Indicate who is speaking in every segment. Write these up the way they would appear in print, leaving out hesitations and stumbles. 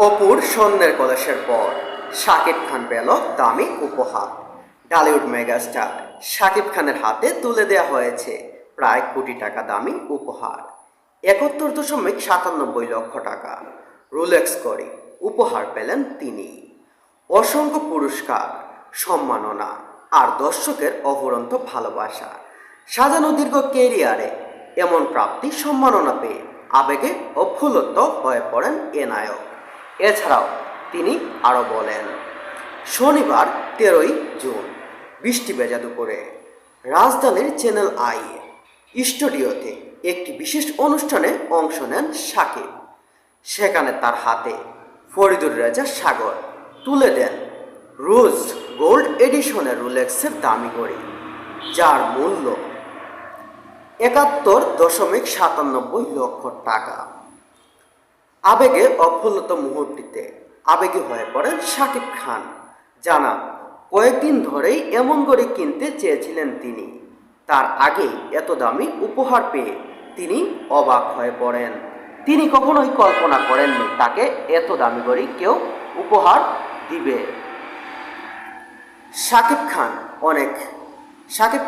Speaker 1: অপুর স্বর্ণের কলসের পর শাকিব খান পেল দামি উপহার। টলিউড মেগাস্টার শাকিব খানের হাতে তুলে দেওয়া হয়েছে প্রায় কোটি টাকা দামি উপহার। 71.97 লক্ষ টাকা রোলেক্স করে উপহার পেলেন তিনি। অসংখ্য পুরস্কার, সম্মাননা আর দর্শকের অফুরন্ত ভালোবাসা সাজানো দীর্ঘ কেরিয়ারে এমন প্রাপ্তি সম্মাননা পেয়ে আবেগে অভ্যুলত হয়ে পড়েন এ নায়ক। এছাড়াও তিনি আরও বলেন, শনিবার 13ই জুন বৃষ্টি ভেজা দুপুরে রাজধানীর চ্যানেল আই স্টুডিওতে একটি বিশেষ অনুষ্ঠানে অংশ নেন শাকিব। সেখানে তার হাতে ফরিদুর রেজা সাগর তুলে দেন রোজ গোল্ড এডিশনের রোলেক্সের দামি ঘড়ি, যার মূল্য 71.97 লক্ষ টাকা। আবেগে অভ্যুত মুহূর্তটিতে আবেগী হয়ে পড়েন শাকিব খান। জানান, কয়েকদিন ধরেই এমন ঘড়ি কিনতে চেয়েছিলেন তিনি। তার আগে এত দামি উপহার পেয়ে তিনি অবাক হয়ে পড়েন। তিনি কখনোই কল্পনা করেননি তাকে এত দামি ঘড়ি কেউ উপহার দিবে। শাকিব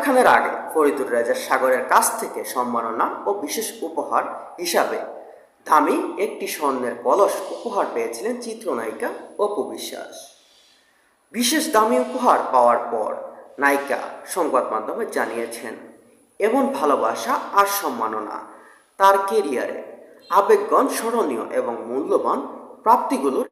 Speaker 1: খানের আগে ফরিদুর রেজা সাগরের কাছ থেকে সম্মাননা ও বিশেষ উপহার হিসাবে দামি একটি স্বর্ণের কলস উপহার পেয়েছিলেন চিত্রনায়িকা অপু বিশ্বাস। বিশেষ দামি উপহার পাওয়ার পর নায়িকা সংবাদ মাধ্যমে জানিয়েছেন, এমন ভালোবাসা আর সম্মাননা তার কেরিয়ারে আবেগগণ স্মরণীয় এবং মূল্যবান প্রাপ্তিগুলোর